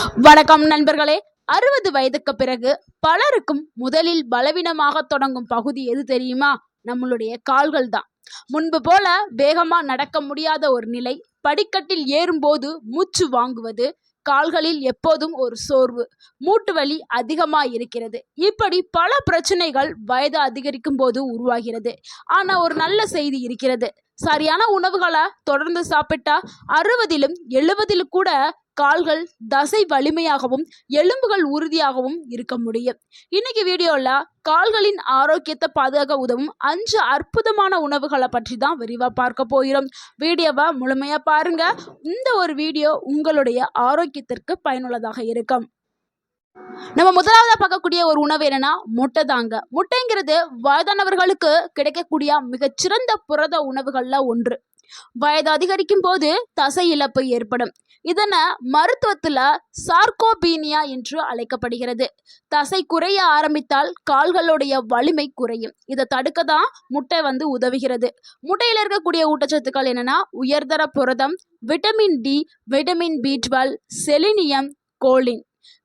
வணக்கம் நண்பர்களே. 60 வயதுக்கு பிறகு பலருக்கும் முதலில் பலவீனமாக தொடங்கும் பகுதி எது தெரியுமா? நம்மளுடைய கால்கள் தான். முன்பு போல வேகமா நடக்க முடியாத ஒரு நிலை, படிக்கட்டில் ஏறும்போது மூச்சு வாங்குவது, கால்களில் எப்போதும் ஒரு சோர்வு, மூட்டு வலி அதிகமா இருக்கிறது. இப்படி பல பிரச்சனைகள் வயது அதிகரிக்கும் போது உருவாகிறது. ஆனா ஒரு நல்ல செய்தி இருக்கிறது. சரியான உணவுகளை தொடர்ந்து சாப்பிட்டா 60லும் 70லும் கூட கால்கள் தசை வலிமையாகவும் எலும்புகள் உறுதியாகவும் இருக்க முடியும். இன்னைக்கு வீடியோல கால்களின் ஆரோக்கியத்தை பாதுகாக்க உதவும் 5 அற்புதமான உணவுகளை பற்றி தான் விரிவா பார்க்க போகிறோம். வீடியோவை முழுமையா பாருங்க. இந்த ஒரு வீடியோ உங்களுடைய ஆரோக்கியத்திற்கு பயனுள்ளதாக இருக்கும். நம்ம முதலாவதா பார்க்கக்கூடிய ஒரு உணவு என்னன்னா முட்டை தாங்க. முட்டைங்கிறது வயதானவர்களுக்கு கிடைக்கக்கூடிய மிகச்சிறந்த புரத உணவுகள்ல ஒன்று. வயது அதிகரிக்கும் போது தசை இழப்பு ஏற்படும். இதனை மருத்துவத்துல சார்கோபீனியா என்று அழைக்கப்படுகிறது. தசை குறைய ஆரம்பித்தால் கால்களுடைய வலிமை குறையும். இதை தடுக்க தான் முட்டை உதவுகிறது. முட்டையில் இருக்கக்கூடிய ஊட்டச்சத்துக்கள் என்னன்னா உயர்தர புரதம், vitamin D, vitamin B12, selenium, choline.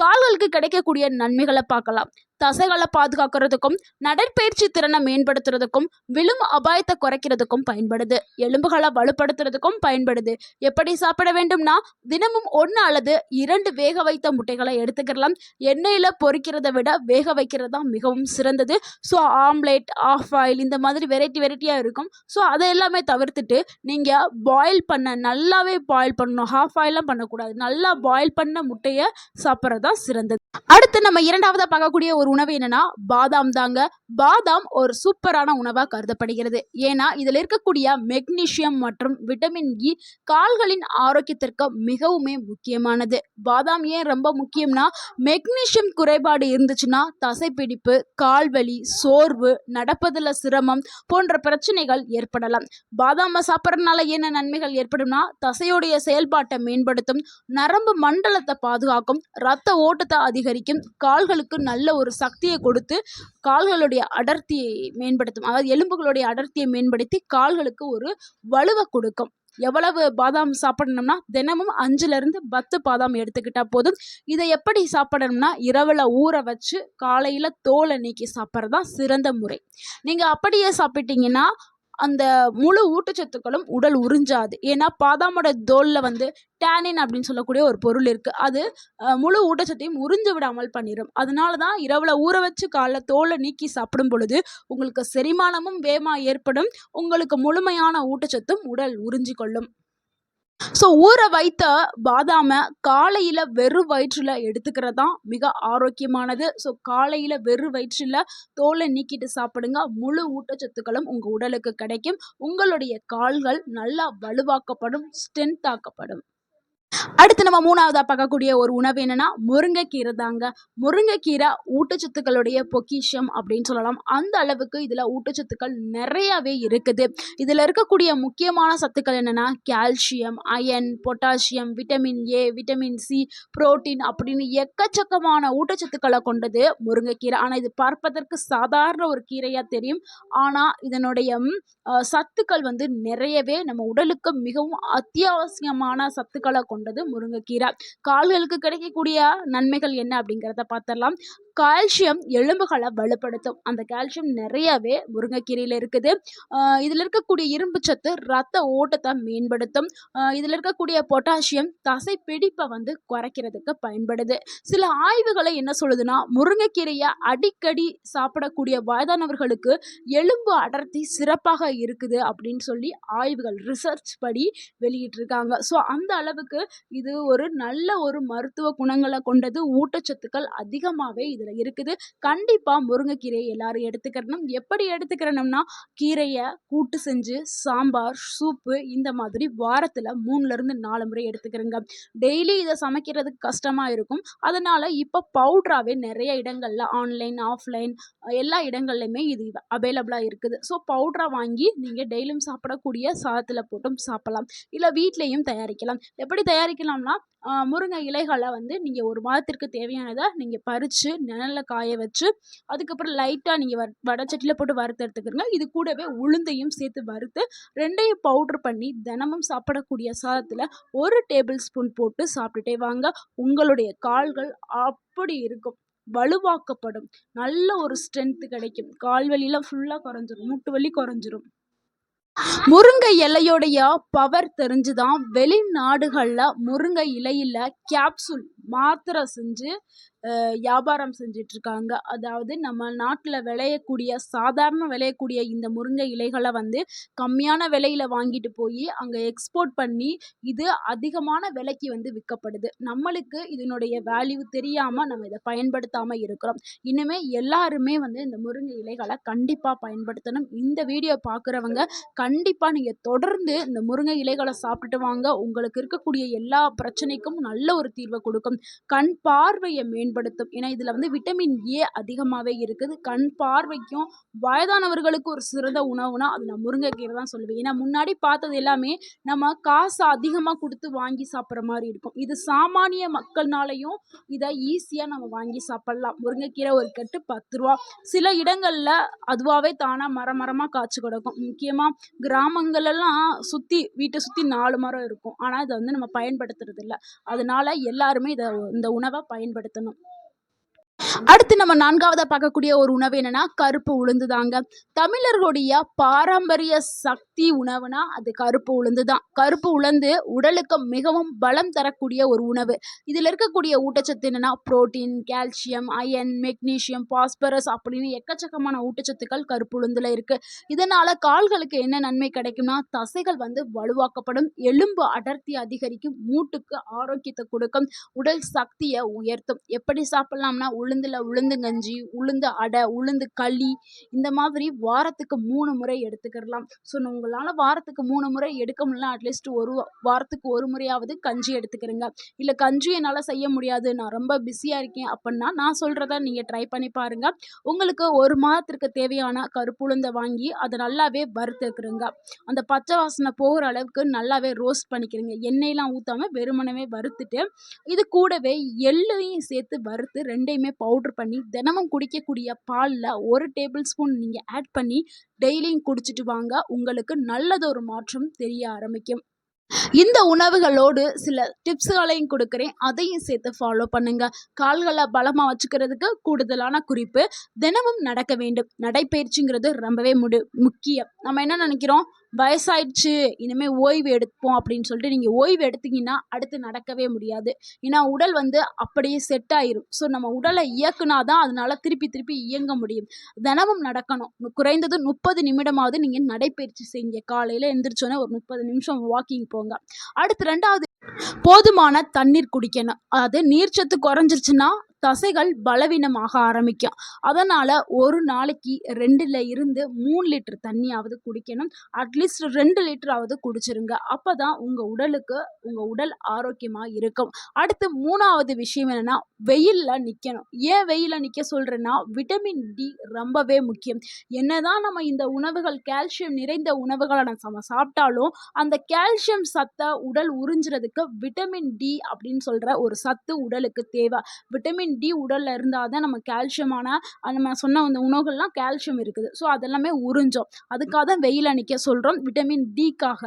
கால்களுக்கு கிடைக்கக்கூடிய நன்மைகளை பார்க்கலாம். தசைகளை பாதுகாக்கிறதுக்கும் நடைப்பயிற்சி திறனை மேம்படுத்துறதுக்கும் விழும் அபாயத்தை குறைக்கிறதுக்கும் பயன்படுது. எலும்புகளை வலுப்படுத்துறதுக்கும் பயன்படுது. எப்படி சாப்பிட வேண்டும்னா தினமும் 1 அல்லது 2 வேக வைத்த முட்டைகளை எடுத்துக்கலாம். எண்ணெயில் பொரிக்கிறத விட வேக வைக்கிறது தான் மிகவும் சிறந்தது. ஸோ ஆம்லேட், ஆஃப் ஆயில் இந்த மாதிரி வெரைட்டியாக இருக்கும். ஸோ அதை எல்லாமே தவிர்த்துட்டு நீங்கள் பாயில் பண்ண நல்லாவே பாயில் பண்ணணும். ஹாஃப் ஆயிலாம் பண்ணக்கூடாது. நல்லா பாயில் பண்ண முட்டையை சாப்பிட்றது தான் சிறந்தது. அடுத்து நம்ம இரண்டாவதாக பார்க்கக்கூடிய ஒரு உணவு என்னன்னா பாதாம் தாங்க. பாதாம் ஒரு சூப்பரான உணவாக கருதப்படுகிறது. ஏன்னா இதில் இருக்கக்கூடிய மெக்னீசியம் மற்றும் விட்டமின் இ கால்களின் ஆரோக்கியத்திற்கு மிகவுமே முக்கியமானது. பாதாம் ஏன் ரொம்ப முக்கியம்னா மெக்னீசியம் குறைபாடு இருந்துச்சுன்னா தசைப்பிடிப்பு, கால்வலி, சோர்வு, நடப்பதில் சிரமம் போன்ற பிரச்சனைகள் ஏற்படலாம். பாதாமை சாப்பிட்றதுனால என்ன நன்மைகள் ஏற்படும்னா தசையுடைய செயல்பாட்டை மேம்படுத்தும், நரம்பு மண்டலத்தை பாதுகாக்கும், இரத்த ஓட்டத்தை அதிகரிக்கும், கால்களுக்கு நல்ல ஒரு சக்தியை கொடுத்து கால்களுடைய அடர்த்தியை மேம்படுத்தும். அதாவது எலும்புகளுடைய அடர்த்தியை மேம்படுத்தி கால்களுக்கு ஒரு வலுவை கொடுக்கும். எவ்வளவு பாதாம் சாப்பிடணும்னா தினமும் 5லிருந்து 10 பாதாம் எடுத்துக்கிட்டா போதும். இதை எப்படி சாப்பிடணும்னா இரவில் ஊற வச்சு காலையில் தோலை நீக்கி சாப்பிட்றது தான் சிறந்த முறை. நீங்கள் அப்படியே சாப்பிட்டீங்கன்னா அந்த முழு ஊட்டச்சத்துக்களும் உடல் உறிஞ்சாது. ஏன்னா பாதாமோட தோலில் டேனின் அப்படின்னு சொல்லக்கூடிய ஒரு பொருள் இருக்குது. அது முழு ஊட்டச்சத்தையும் உறிஞ்சு விடாமல் பண்ணிடும். அதனால தான் இரவில் ஊற வச்சு காலைல தோலை நீக்கி சாப்பிடும் பொழுது உங்களுக்கு செரிமானமும் வேகமாக ஏற்படும். உங்களுக்கு முழுமையான ஊட்டச்சத்தும் உடல் உறிஞ்சி கொள்ளும். ஸோ ஊற வைத்த பாதாமை காலையில் வெறும் வயிற்றில் எடுத்துக்கிறது தான் மிக ஆரோக்கியமானது. ஸோ காலையில் வெறும் வயிற்றில் தோலை நீக்கிட்டு சாப்பிடுங்க. முழு ஊட்டச்சத்துக்களும் உங்கள் உடலுக்கு கிடைக்கும். உங்களுடைய கால்கள் நல்லா வலுவாக்கப்படும், ஸ்ட்ரென்த் ஆக்கப்படும். அடுத்து நம்ம மூணாவதா பார்க்கக்கூடிய ஒரு உணவு என்னன்னா முருங்கைக்கீரை தாங்க. முருங்கைக்கீரை ஊட்டச்சத்துக்களுடைய பொக்கிஷம் அப்படின்னு சொல்லலாம். அந்த அளவுக்கு இதுல ஊட்டச்சத்துக்கள் நிறையவே இருக்குது. இதுல இருக்கக்கூடிய முக்கியமான சத்துக்கள் என்னன்னா calcium, iron, potassium, vitamin A, vitamin C, protein அப்படின்னு எக்கச்சக்கமான ஊட்டச்சத்துக்களை கொண்டது முருங்கைக்கீரை. ஆனா இது பார்ப்பதற்கு சாதாரண ஒரு கீரையா தெரியும். ஆனா இதனுடைய சத்துக்கள் நிறையவே நம்ம உடலுக்கு மிகவும் அத்தியாவசியமான சத்துக்களை கொண்டது முருங்கைக்கீரை. கால்களுக்கு கிடைக்கக்கூடிய நன்மைகள் என்ன அப்படிங்கிறத பார்த்துடலாம். கால்சியம் எலும்புகளை வலுப்படுத்தும். அந்த கால்சியம் நிறையவே முருங்கைக்கீரையில் இருக்குது. இதில் இருக்கக்கூடிய இரும்பு சத்து ரத்த ஓட்டத்தை மேம்படுத்தும். இதில் இருக்கக்கூடிய பொட்டாசியம் தசை பிடிப்பை குறைக்கிறதுக்கு பயன்படுது. சில ஆய்வுகளை என்ன சொல்லுதுன்னா முருங்கைக்கீரையை அடிக்கடி சாப்பிடக்கூடிய வயதானவர்களுக்கு எலும்பு அடர்த்தி சிறப்பாக இருக்குது அப்படின்னு சொல்லி ஆய்வுகள் ரிசர்ச் படி வெளியிட்டிருக்காங்க. ஸோ அந்த அளவுக்கு இது ஒரு நல்ல ஒரு மருத்துவ குணங்களை கொண்டது. ஊட்டச்சத்துக்கள் அதிகமாகவே இதில் இருக்குது. கண்டிப்பாக முருங்கைக்கீரையை எல்லாரும் எடுத்துக்கிறணும். எப்படி எடுத்துக்கிறணும்னா கீரையை கூட்டு செஞ்சு சாம்பார், சூப்பு இந்த மாதிரி வாரத்தில் 3லிருந்து 4 முறை எடுத்துக்கிறங்க. டெய்லி இதை சமைக்கிறதுக்கு கஷ்டமாக இருக்கும். அதனால் இப்போ பவுட்ராகவே நிறைய இடங்களில் ஆன்லைன், ஆஃப்லைன் எல்லா இடங்கள்லையுமே இது அவைலபிளாக இருக்குது. ஸோ பவுட்ரா வாங்கி நீங்கள் டெய்லியும் சாப்பிடக்கூடிய சாதத்தில் போட்டும் சாப்பிடலாம். இல்லை வீட்லேயும் தயாரிக்கலாம். எப்படி தயாரிக்கலாம்னா முருங்கை இலைகள வந்து நீங்க 1 மாதத்திற்கு தேவையானத நீங்க பறிச்சு, நிழல்ல காய வச்சு, அதுக்கப்புறம் லைட்டா நீங்க வடச்சட்டியில போட்டு வறுத்து எடுத்துக்கிறங்க. இது கூடவே உளுந்தையும் சேர்த்து வறுத்து 2யும் பவுடர் பண்ணி தினமும் சாப்பிடக்கூடிய சாதத்துல 1 டேபிள் ஸ்பூன் போட்டு சாப்பிட்டுட்டே வாங்க. உங்களுடைய கால்கள் அப்படி இருக்கும். வலுவாக்கப்படும். நல்ல ஒரு ஸ்ட்ரென்த் கிடைக்கும். கால் வலிலாம் ஃபுல்லா குறைஞ்சிரும். மூட்டு வலி குறைஞ்சிரும். முருங்கை இலையோடைய பவர் தெரிஞ்சுதான் வெளிநாடுகள்ல முருங்கை இலையில கேப்சூல் மாத்திரை செஞ்சு வியாபாரம் செஞ்சுட்டு இருக்காங்க. அதாவது நம்ம நாட்டுல சாதாரண விளையக்கூடிய இந்த முருங்கை இலைகள வந்து கம்மியான விலையில வாங்கிட்டு போய் அங்க எக்ஸ்போர்ட் பண்ணி இது அதிகமான விலைக்கு வந்து விற்கப்படுது. நம்மளுக்கு இதனுடைய வேல்யூ தெரியாம நம்ம இத பயன்படுத்தாம இருக்கிறோம். இனிமே எல்லாருமே வந்து இந்த முருங்கை இலைகள கண்டிப்பா பயன்படுத்தணும். இந்த வீடியோ பார்க்குறவங்க கண்டிப்பா நீங்க தொடர்ந்து இந்த முருங்கை இலைகள சாப்பிட்டுட்டு வாங்க. உங்களுக்கு இருக்கக்கூடிய எல்லா பிரச்சனைக்கும் நல்ல ஒரு தீர்வ கொடுக்கும். கண் பார்வைய மேம்படுத்தும். ஏன்னா இதுல வந்து விட்டமின் ஏ அதிகமாவே இருக்குது. கண் பார்வைக்கும் வயதானவர்களுக்கு ஒரு சிறந்த உணவுனா அது நான் முருங்கைக்கீரை தான் சொல்லுவேன். ஏன்னா முன்னாடி பார்த்தது எல்லாமே நம்ம காசு அதிகமா குடுத்து வாங்கி சாப்பிடுற மாரி இருக்கும். இது சாமானிய மக்கள்னாலயும் இத ஈஸியா நம்ம வாங்கி சாப்பிடலாம். முருங்கைக்கீரை ஒரு கட்டு ரூ. 10. சில இடங்கள்ல அதுவாவே தானா மரமா காய்ச்சு கிடக்கும். முக்கியமா கிராமங்கள்லாம் வீட்டை சுத்தி 4 மரம் இருக்கும். ஆனா இத வந்து நம்ம பயன்படுத்துறது இல்ல. அதனால எல்லாருமே இந்த உணவ பயன்படுத்தணும். அடுத்து நம்ம 4வதா பார்க்கக்கூடிய ஒரு உணவு என்னன்னா கருப்பு உளுந்து தாங்க. தமிழர்களுடைய பாரம்பரிய சக்தி உணவுனா அது கருப்பு உளுந்து தான். கருப்பு உளுந்து உடலுக்கு மிகவும் பலம் தரக்கூடிய ஒரு உணவு. இதுல இருக்கக்கூடிய ஊட்டச்சத்து என்னன்னா protein, calcium, iron, magnesium, phosphorus அப்படின்னு எக்கச்சக்கமான ஊட்டச்சத்துக்கள் கருப்பு உளுந்துல இருக்கு. இதனால கால்களுக்கு என்ன நன்மை கிடைக்கும்னா தசைகள் வந்து வலுவாக்கப்படும், எலும்பு அடர்த்தி அதிகரிக்கும், மூட்டுக்கு ஆரோக்கியத்தை கொடுக்கும், உடல் சக்தியை உயர்த்தும். எப்படி சாப்பிடலாம்னா உளுந்துல உளுந்தங்கஞ்சி, உளுந்து அடை, உளுந்து களி இந்த மாதிரி வாரத்துக்கு 3 முறை எடுத்துக்கிடலாம். ஸோ உங்களால வாரத்துக்கு 3 முறை எடுக்க முடியல அட்லீஸ்ட் வாரத்துக்கு 1 முறையாவது கஞ்சி எடுத்துக்கிறங்க. இல்லை கஞ்சி என்னால் செய்ய முடியாது, நான் ரொம்ப பிஸியாக இருக்கேன் அப்படின்னா நான் சொல்கிறத நீங்கள் ட்ரை பண்ணி பாருங்க. உங்களுக்கு 1 மாதத்திற்கு தேவையான கருப்புளுந்தை வாங்கி அதை நல்லாவே வறுத்துக்கிறங்க. அந்த பச்சை வாசனை போகிற அளவுக்கு நல்லாவே ரோஸ்ட் பண்ணிக்கிறங்க. எண்ணெயெல்லாம் ஊற்றாம வெறுமனவே வறுத்துட்டு இது கூடவே எள்ளையும் சேர்த்து வறுத்து 2யுமே பவுடர் பண்ணி தினமும் குடிக்கக்கூடிய பாலில் 1 டேபிள் ஸ்பூன் நீங்கள் ஆட் பண்ணி டெய்லியும் குடிச்சிட்டு வாங்க. உங்களுக்கு நல்லதொரு மாற்றம் தெரிய ஆரம்பிக்கும். இந்த உணவுகளோடு சில டிப்ஸ்களையும் கொடுக்குறேன். அதையும் சேர்த்து ஃபாலோ பண்ணுங்க. கால்களை பலமாக வச்சுக்கிறதுக்கு கூடுதலான குறிப்பு, தினமும் நடக்க வேண்டும். நடைப்பயிற்சிங்கிறது ரொம்பவே முக்கியம். நம்ம என்ன நினைக்கிறோம், வயசாயிடுச்சு இனிமேல் ஓய்வு எடுப்போம் அப்படின்னு சொல்லிட்டு நீங்கள் ஓய்வு எடுத்தீங்கன்னா அடுத்து நடக்கவே முடியாது. ஏன்னா உடல் வந்து அப்படியே செட் ஆயிரும். ஸோ நம்ம உடலை இயக்குனாதான் அதனால திருப்பி திருப்பி இயங்க முடியும். தினமும் நடக்கணும். குறைந்தது 30 நிமிடமாவது நீங்கள் நடைப்பயிற்சி செய்யுங்க. காலையில் எழுந்திரிச்சோன்னே ஒரு 30 நிமிஷம் வாக்கிங் போங்க. அடுத்து 2வது போதுமான தண்ணீர் குடிக்கணும். அது நீர்ச்சத்து குறைஞ்சிருச்சுன்னா தசைகள் பலவீனமாக ஆரம்பிக்கும். அதனால ஒரு நாளைக்கு 2ல இருந்து 3 லிட்டர் தண்ணியாவது குடிக்கணும். அட்லீஸ்ட் 2 லிட்டராவது குடிச்சிருங்க. அப்பதான் உங்க உடல் ஆரோக்கியமா இருக்கும். அடுத்து 3வது விஷயம் என்னன்னா வெயில்ல நிக்கணும். ஏன் வெயில்ல நிக்க சொல்றேன்னா விட்டமின் டி ரொம்பவே முக்கியம். என்னதான் நம்ம இந்த உணவுகள் கால்சியம் நிறைந்த உணவுகளை நம்ம சாப்பிட்டாலும் அந்த கால்சியம் சத்தை உடல் உறிஞ்சுறதுக்கு விட்டமின் டி அப்படின்னு சொல்ற ஒரு சத்து உடலுக்கு தேவை. விட்டமின் டி உடல்ல இருந்தாதான் நம்ம கால்சியமான நம்ம சொன்ன அந்த உணவுகள்லாம் கால்சியம் இருக்குது. ஸோ அதெல்லாமே உறிஞ்சோம். அதுக்காக தான் வெயில நிற்க சொல்கிறோம், விட்டமின் டிக்காக.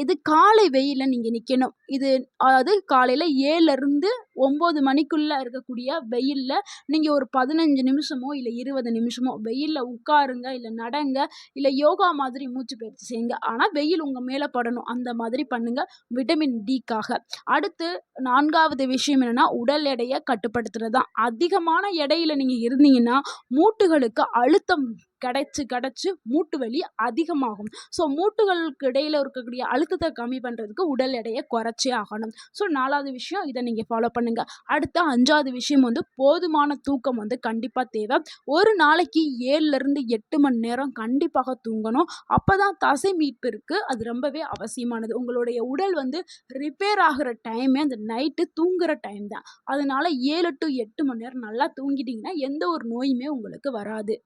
இது காலை வெயில நீங்கள் நிற்கணும். இது அதாவது காலையில் 7லேருந்து 9 மணிக்குள்ளே இருக்கக்கூடிய வெயிலில் நீங்கள் ஒரு 15 நிமிஷமோ இல்லை 20 நிமிஷமோ வெயிலில் உட்காருங்க, இல்லை நடங்க, இல்லை யோகா மாதிரி மூச்சு பயிற்சி செய்யுங்க. ஆனால் வெயில் உங்கள் மேலே படணும், அந்த மாதிரி பண்ணுங்க விட்டமின் டிக்காக. அடுத்து 4வது விஷயம் என்னன்னா உடல் எடையை கட்டுப்படுத்துறது தான். அதிகமான எடையில நீங்க இருந்தீங்கன்னா மூட்டுகளுக்கு அழுத்தம் கிடைச்சு மூட்டு வலி அதிகமாகும். ஸோ மூட்டுகளுக்கு இடையில இருக்கக்கூடிய அழுத்தத்தை கம்மி பண்றதுக்கு உடல் எடையை குறைச்சே ஆகணும். ஸோ 4வது விஷயம் இதை நீங்க ஃபாலோ பண்ணுங்க. அடுத்த 5வது விஷயம் வந்து போதுமான தூக்கம் வந்து கண்டிப்பா தேவை. ஒரு நாளைக்கு 7லேருந்து 8 மணி நேரம் கண்டிப்பாக தூங்கணும். அப்பதான் தசை மீட்பு இருக்கு, அது ரொம்பவே அவசியமானது. உங்களுடைய உடல் வந்து ரிப்பேர் ஆகிற டைமே அந்த நைட்டு தூங்குற டைம் தான். அதனால 7 to 8 மணி நேரம் நல்லா தூங்கிட்டீங்கன்னா எந்த ஒரு நோயுமே உங்களுக்கு வராது.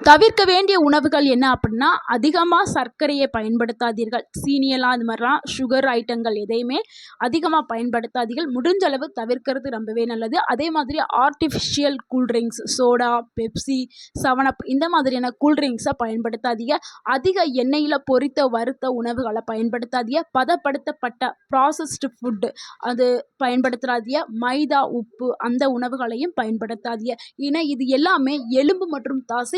தவிர்க்க வேண்டிய உணவுகள் என்ன அப்படின்னா, அதிகமாக சர்க்கரையை பயன்படுத்தாதீர்கள். சீனியெல்லாம் அது மாதிரிலாம் சுகர் ஐட்டங்கள் எதையுமே அதிகமாக பயன்படுத்தாதீர்கள். முடிஞ்ச அளவு தவிர்க்கிறது ரொம்பவே நல்லது. அதே மாதிரி artificial cool drinks, soda, Pepsi, 7up இந்த மாதிரியான கூல்ட்ரிங்க்ஸை பயன்படுத்தாதீங்க. அதிக எண்ணெயில் பொரித்த வறுத்த உணவுகளை பயன்படுத்தாதீங்க. பதப்படுத்தப்பட்ட ப்ராசஸ்டு ஃபுட்டு அது பயன்படுத்தாதீங்க. மைதா, உப்பு அந்த உணவுகளையும் பயன்படுத்தாதீங்க. ஏன்னா இது எல்லாமே எலும்பு மற்றும் தசை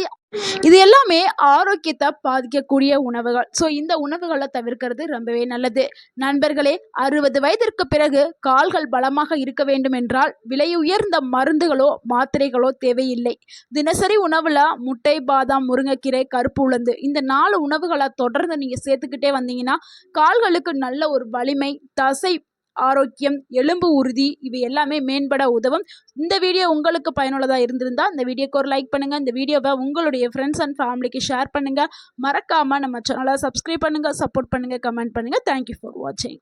இது எல்லாமே ஆரோக்கியத்தை பாதிக்கக்கூடிய உணவுகள். ஸோ இந்த உணவுகளை தவிர்க்கிறது ரொம்பவே நல்லது. நண்பர்களே, 60 வயதிற்கு பிறகு கால்கள் பலமாக இருக்க வேண்டும் என்றால் விலையுயர்ந்த மருந்துகளோ மாத்திரைகளோ தேவையில்லை. தினசரி உணவில் முட்டை, பாதாம், முருங்கைக்கீரை, கருப்பு உளுந்து இந்த 4 உணவுகளை தொடர்ந்து நீங்கள் சேர்த்துக்கிட்டே வந்தீங்கன்னா கால்களுக்கு நல்ல ஒரு வலிமை, தசை ஆரோக்கியம், எலும்பு உறுதி இவை எல்லாமே மேம்பட உதவும். இந்த வீடியோ உங்களுக்கு பயனுள்ளதாக இருந்திருந்தா இந்த வீடியோக்கு ஒரு லைக் பண்ணுங்கள். இந்த வீடியோவை உங்களுடைய ஃப்ரெண்ட்ஸ் அண்ட் ஃபேமிலிக்கு ஷேர் பண்ணுங்கள். மறக்காமல் நம்ம சேனலை சப்ஸ்கிரைப் பண்ணுங்கள், சப்போர்ட் பண்ணுங்கள், கமெண்ட் பண்ணுங்கள். தேங்க்யூ ஃபார் வாட்சிங்.